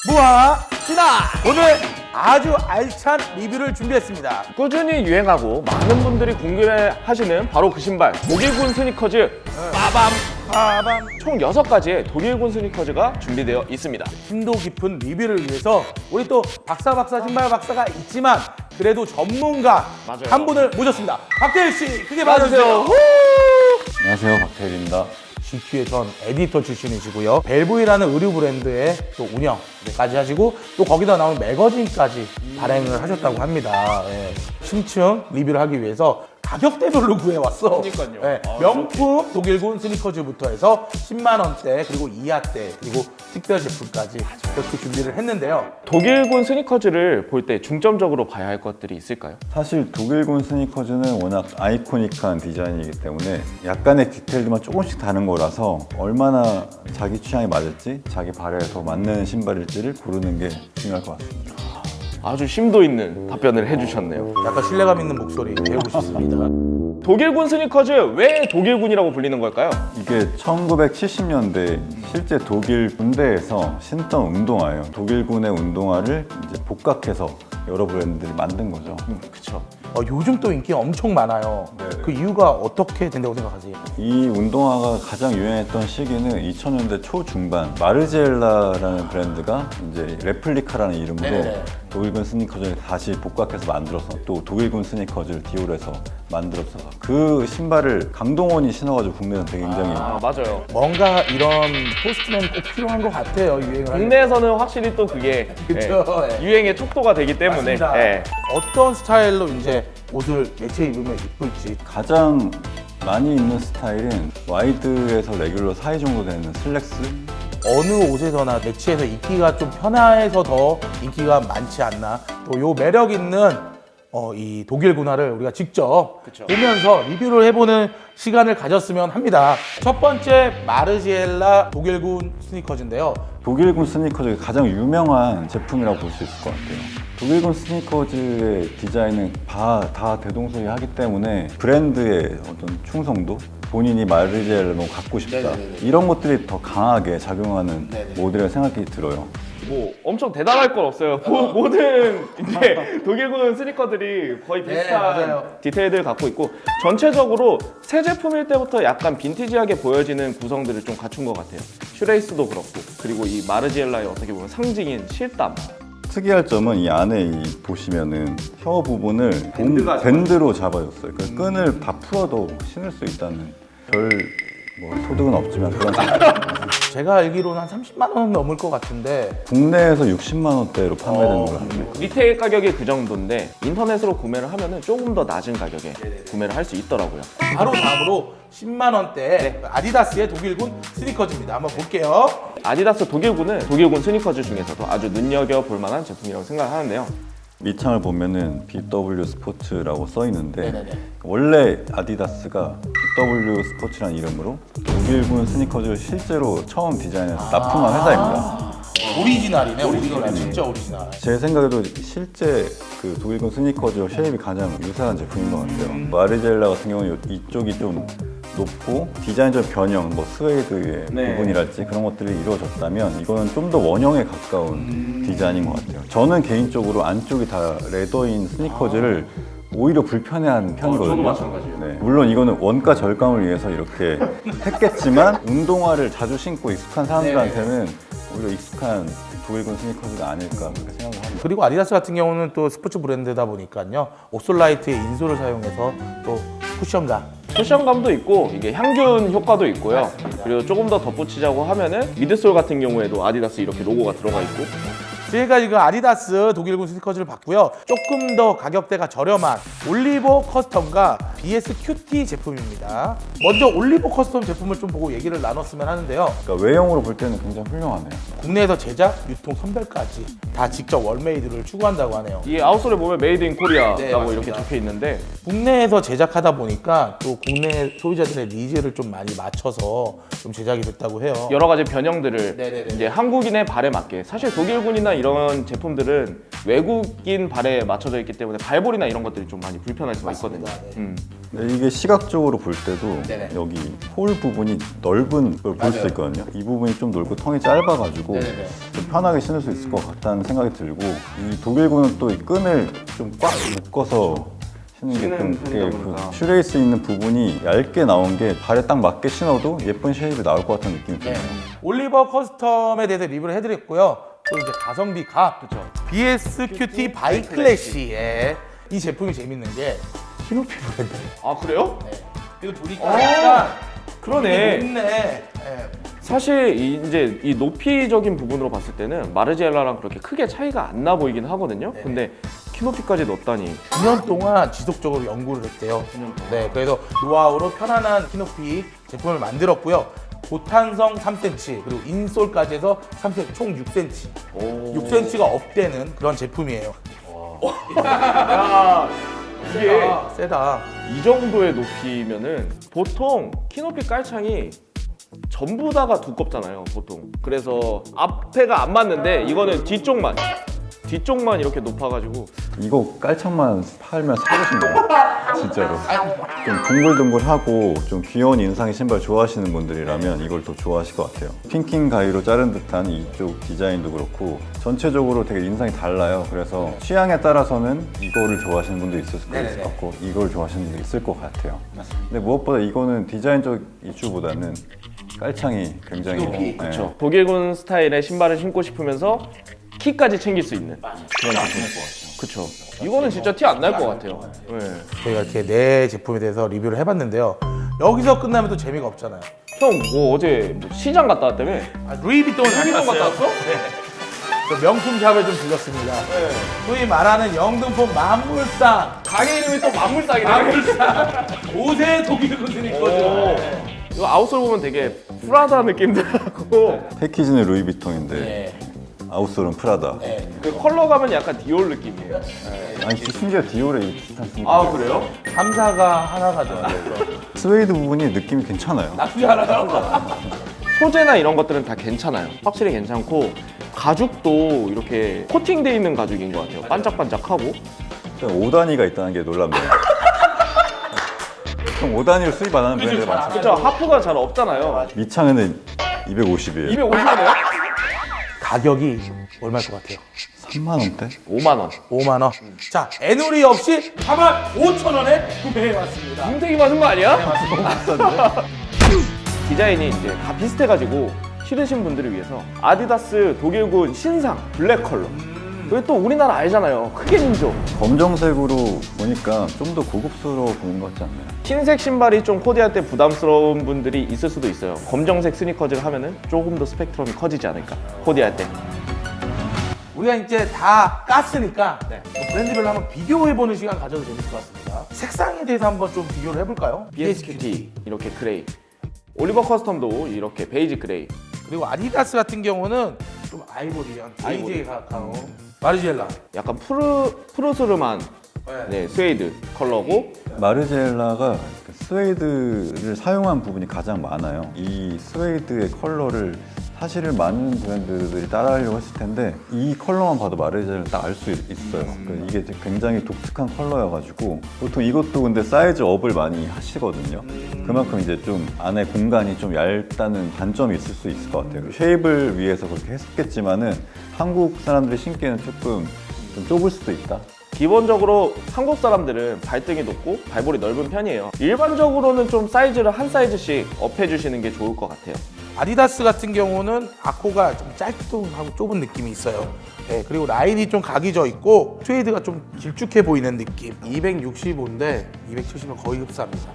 무하 진아 오늘 아주 알찬 리뷰를 준비했습니다. 꾸준히 유행하고 많은 분들이 궁금해하시는 바로 그 신발 독일군 스니커즈 빠밤 총 6가지의 독일군 스니커즈가 준비되어 있습니다. 심도 깊은 리뷰를 위해서 우리 또 박사 신발 박사가 있지만 그래도 전문가 맞아요. 한 분을 모셨습니다. 박태일 씨 크게 맞아주세요. 안녕하세요, 박태일입니다. GQ의 전 에디터 출신이시고요. 벨브이라는 의류 브랜드의 또 운영까지 하시고 또 거기다 나온 매거진까지 발행을 하셨다고 합니다. 예. 심층 리뷰를 하기 위해서 가격대별로 구해왔어. 그러니까요. 예. 명품 독일군 스니커즈부터 해서 10만 원대 그리고 이하대 그리고 특별 제품까지 이렇게 준비를 했는데요. 독일군 스니커즈를 볼 때 중점적으로 봐야 할 것들이 있을까요? 사실 독일군 스니커즈는 워낙 아이코닉한 디자인이기 때문에 약간의 디테일들만 조금씩 다른 거라서 얼마나 자기 취향에 맞을지, 자기 발에 더 맞는 신발일지를 고르는 게 중요할 것 같습니다. 아주 심도 있는 답변을 해주셨네요. 약간 신뢰감 있는 목소리 배우고 싶습니다. 독일군 스니커즈 왜 독일군이라고 불리는 걸까요? 이게 1970년대 실제 독일 군대에서 신던 운동화예요. 독일군의 운동화를 이제 복각해서 여러 브랜드들이 만든 거죠. 그쵸. 요즘 또 인기가 엄청 많아요. 네. 그 이유가 어떻게 된다고 생각하세요? 이 운동화가 가장 유행했던 시기는 2000년대 초중반 마르지엘라라는 브랜드가 이제 레플리카라는 이름으로 네네. 독일군 스니커즈를 다시 복각해서 만들어서 또 독일군 스니커즈를 디올해서 만들어서 그 신발을 강동원이 신어가지고 국내에서 되게 굉장히 맞아요. 뭔가 이런 포스트맨 꼭 필요한 것 같아요. 유행을 하려면. 국내에서는 확실히 또 그게 그쵸, 예. 유행의 촉도가 되기 때문에 맞습니다. 예. 어떤 스타일로 이제 옷을 매체 입으면 이쁠지. 가장 많이 입는 스타일은 와이드에서 레귤러 사이 정도 되는 슬랙스. 어느 옷에서나 매치해서 입기가 좀 편해서 더 인기가 많지 않나. 또 요 매력 있는 이 독일 군화를 우리가 직접 그쵸. 보면서 리뷰를 해보는 시간을 가졌으면 합니다. 첫 번째 마르지엘라 독일군 스니커즈인데요. 독일군 스니커즈의 가장 유명한 제품이라고 볼 수 있을 것 같아요. 독일군 스니커즈의 디자인은 다 대동소이하기 때문에 브랜드의 어떤 충성도, 본인이 마르지엘로 갖고 싶다 네네네. 이런 것들이 더 강하게 작용하는 네네. 모델이라고 생각이 들어요. 뭐 엄청 대단할 건 없어요. 모든 이제 독일군 스니커들이 거의 네, 비슷한 맞아요. 디테일들을 갖고 있고 전체적으로 새 제품일 때부터 약간 빈티지하게 보여지는 구성들을 좀 갖춘 것 같아요. 슈레이스도 그렇고 그리고 이 마르지엘라의 어떻게 보면 상징인 실땀. 특이할 점은 이 안에 보시면은 혀 부분을 밴드가 밴드로 잡아줬어요. 그 끈을 다 풀어도 신을 수 있다는 별 소득은 없지만 그런 제가 알기로는 한 30만 원 넘을 것 같은데 국내에서 60만 원대로 판매되는 걸로 알고 있어요. 리테일 가격이 그 정도인데 인터넷으로 구매를 하면은 조금 더 낮은 가격에 구매를 할 수 있더라고요. 바로 다음으로 10만 원대 아디다스의 독일군 스니커즈입니다. 한번 볼게요. 아디다스 독일군은 독일군 스니커즈 중에서도 아주 눈여겨볼 만한 제품이라고 생각하는데요. 밑창을 보면은 BW 스포츠라고 써 있는데 네네네. 원래 아디다스가 BW 스포츠라는 이름으로 독일군 스니커즈를 실제로 처음 디자인해서 납품한 회사입니다. 오리지널이네. 오리지널. 진짜 오리지널. 제 생각에도 실제 그 독일군 스니커즈와 쉐입이 가장 유사한 제품인 것 같아요. 마르젤라 같은 경우는 이쪽이 좀 높고 디자인적 변형, 뭐 스웨이드의 네. 부분이랄지 그런 것들이 이루어졌다면 이거는 좀 더 원형에 가까운 디자인인 것 같아요. 저는 개인적으로 안쪽이 다 레더인 스니커즈를 오히려 불편해하는 편이거든요. 저도 마찬가지예요. 네. 물론 이거는 원가 절감을 위해서 이렇게 했겠지만 운동화를 자주 신고 익숙한 사람들한테는 오히려 익숙한 독일군 스니커즈가 아닐까 그렇게 생각을 합니다. 그리고 아디다스 같은 경우는 또 스포츠 브랜드다 보니까요. 옥솔라이트의 인솔을 사용해서 또 쿠션감. 쿠션감도 있고 이게 향균 효과도 있고요. 그리고 조금 더 덧붙이자고 하면은 미드솔 같은 경우에도 아디다스 이렇게 로고가 들어가 있고 지금까지 그 아디다스 독일군 스니커즈를 봤고요. 조금 더 가격대가 저렴한 올리버 커스텀과 BS 큐티 제품입니다. 먼저 올리버 커스텀 제품을 좀 보고 얘기를 나눴으면 하는데요. 그러니까 외형으로 볼 때는 굉장히 훌륭하네요. 국내에서 제작, 유통, 선별까지 다 직접 월메이드를 추구한다고 하네요. 이 아웃솔에 보면 메이드 인 코리아라고 네, 맞습니다. 이렇게 적혀 있는데 국내에서 제작하다 보니까 또 국내 소비자들의 니즈를 좀 많이 맞춰서 좀 제작이 됐다고 해요. 여러 가지 변형들을 네네네. 이제 한국인의 발에 맞게 사실 독일군이나 이런 제품들은 외국인 발에 맞춰져 있기 때문에 발볼이나 이런 것들이 좀 많이 불편할 수가 있거든요. 네, 이게 시각적으로 볼 때도 네네. 여기 홀 부분이 넓은 걸 볼 수 맞아요. 있거든요. 이 부분이 좀 넓고 텅이 짧아가지고 네네네. 좀 편하게 신을 수 있을 것 같다는 생각이 들고, 이 독일군은 또 이 끈을 좀 꽉 묶어서 신는 게 신는 좀 편이다 그 보니까. 슈레이스 있는 부분이 얇게 나온 게 발에 딱 맞게 신어도 예쁜 쉐입이 나올 것 같은 느낌이 네. 들어요. 올리버 커스텀에 대해서 리뷰를 해드렸고요. 또 이제 가성비 값, 그렇죠. BSQT 바이 클래시의 이 제품이 재밌는 게 키높이 브랜드. 아 그래요? 이거 보니까 그러네. 높네. 사실 이제 이 높이적인 부분으로 봤을 때는 마르지엘라랑 그렇게 크게 차이가 안 나 보이긴 하거든요. 근데 키높이까지 넣었다니. 9년 동안 지속적으로 연구를 했대요. 네, 그래서 노하우로 편안한 키높이 제품을 만들었고요. 고탄성 3cm 그리고 인솔까지 해서 3cm 총 6cm. 6cm가 업되는 그런 제품이에요. 야, 이게 세다. 이 정도의 높이면은 보통 키높이 깔창이 전부 다가 두껍잖아요, 보통. 그래서 앞에가 안 맞는데 이거는 뒤쪽만 이렇게 높아가지고. 이거 깔창만 팔면 사고 싶네요. 진짜로. 좀 둥글둥글하고 좀 귀여운 인상의 신발 좋아하시는 분들이라면 이걸 더 좋아하실 것 같아요. 핑킹 가위로 자른 듯한 이쪽 디자인도 그렇고 전체적으로 되게 인상이 달라요. 그래서 취향에 따라서는 이거를 좋아하시는 분도 있을 것 같고 이걸 좋아하시는 분도 있을 것 같아요. 근데 무엇보다 이거는 디자인적 이슈보다는 깔창이 굉장히 네. 그렇죠. 독일군 스타일의 신발을 신고 싶으면서 키까지 챙길 수 있는 그런 제품일 것 같아요. 그렇죠. 이거는 진짜 티 안 날 것 같아요. 네. 저희가 이렇게 네 제품에 대해서 리뷰를 해봤는데요. 여기서 끝나면 또 재미가 없잖아요. 형, 뭐 어제 뭐 시장 갔다 왔다며? 루이비통 루이비통 갔다 왔어? 또 명품 샵을 좀 들렸습니다. 소위 말하는 영등포 만물상 가게 이름이 또 만물상이네. 만물상 5세 독일군 스니커즈. 이거 아웃솔 보면 되게 프라다 느낌도 나고 패키지는 루이비통인데 네. 아웃솔은 프라다. 그 컬러 가면 약간 디올 느낌이에요. 아니 심지어 디올에 이렇게 비슷한 스니커. 아 그래요? 3사가 하나가 돼요. 스웨이드 부분이 느낌이 괜찮아요. 나쁘지 않아요. 소재나 이런 것들은 다 괜찮아요. 확실히 괜찮고 가죽도 이렇게 코팅돼 있는 가죽인 것 같아요. 반짝반짝하고. 5단위가 있다는 게 놀랍네요. 보통 5단위를 수입 안 하는 브랜드가 많잖아요. 그렇죠. 하프가 잘 없잖아요. 미창에는 250이에요. 250원이에요? 가격이 얼마일 것 같아요? 3만 원대? 5만 원. 5만 원. 자, 애누리 없이 4만 5천 원에 구매해 왔습니다. 김태기 맞은 거 아니야? 디자인이 이제 다 비슷해가지고 신으신 분들을 위해서 아디다스 독일군 신상 블랙 컬러. 그리고 또 우리나라 알잖아요. 크게 진조. 검정색으로 보니까 좀 더 고급스러워 보이는 것 같지 않나요? 흰색 신발이 좀 코디할 때 부담스러운 분들이 있을 수도 있어요. 검정색 스니커즈를 하면은 조금 더 스펙트럼이 커지지 않을까. 코디할 때. 우리가 이제 다 깠으니까 브랜드별로 한번 비교해보는 시간 가져도 재밌을 것 같습니다. 색상에 대해서 한번 좀 비교를 해볼까요? BSQT 이렇게 그레이. 올리버 커스텀도 이렇게 베이지 그레이. 그리고 아디다스 같은 경우는 좀 아이보리한 베이지에 가까운 마르지엘라. 약간 푸르스름한 네, 스웨이드 컬러고. 마르지엘라가 스웨이드를 사용한 부분이 가장 많아요. 이 스웨이드의 컬러를 사실은 많은 브랜드들이 따라하려고 했을 텐데 이 컬러만 봐도 마르지엘라를 딱 알 수 있어요. 그러니까 이게 굉장히 독특한 컬러여가지고 보통 이것도 근데 사이즈 업을 많이 하시거든요. 그만큼 이제 좀 안에 공간이 좀 얇다는 단점이 있을 수 있을 것 같아요. 쉐입을 위해서 그렇게 했겠지만은 한국 사람들이 신기에는 조금 좀 좁을 수도 있다. 기본적으로 한국 사람들은 발등이 높고 발볼이 넓은 편이에요. 일반적으로는 좀 사이즈를 한 사이즈씩 업해주시는 게 좋을 것 같아요. 아디다스 같은 경우는 아코가 좀 짧고 좁은 느낌이 있어요. 네, 그리고 라인이 좀 각이 져 있고 스웨이드가 좀 길쭉해 보이는 느낌. 265인데 270은 거의 흡사합니다.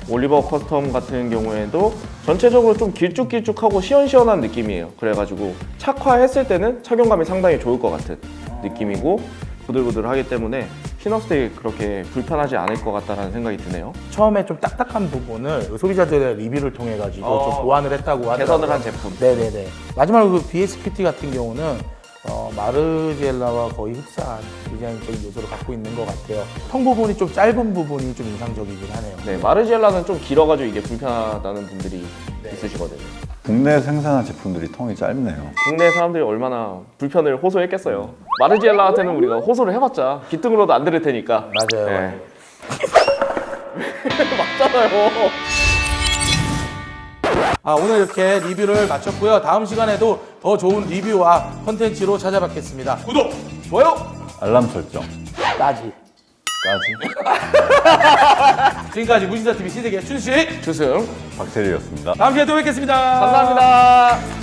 올리버 커스텀 같은 경우에도 전체적으로 좀 길쭉길쭉하고 시원시원한 느낌이에요. 그래가지고 착화했을 때는 착용감이 상당히 좋을 것 같은 느낌이고 부들부들하기 때문에 신었을 때 그렇게 불편하지 않을 것 같다는 생각이 드네요. 처음에 좀 딱딱한 부분을 소비자들의 리뷰를 통해 가지고 좀 보완을 했다고 하더라고요. 개선을 한 제품. 네네네. 마지막으로 그 BSQT 같은 경우는 마르지엘라와 거의 흡사한 디자인적인 요소를 갖고 있는 것 같아요. 턱 부분이 좀 짧은 부분이 좀 인상적이긴 하네요. 네, 마르지엘라는 좀 길어가지고 이게 불편하다는 분들이 있으시거든요. 국내 생산한 제품들이 통이 짧네요. 국내 사람들이 얼마나 불편을 호소했겠어요. 마르지엘라한테는 우리가 호소를 해봤자 귀등으로도 안 들을 테니까. 맞아요. 네. 맞잖아요. 오늘 이렇게 리뷰를 마쳤고요. 다음 시간에도 더 좋은 리뷰와 컨텐츠로 찾아뵙겠습니다. 구독, 좋아요, 알람 설정. 까지. 지금까지 무신사TV 시대기의 춘식, 주승 박세리였습니다. 다음 시간에 또 뵙겠습니다. 감사합니다.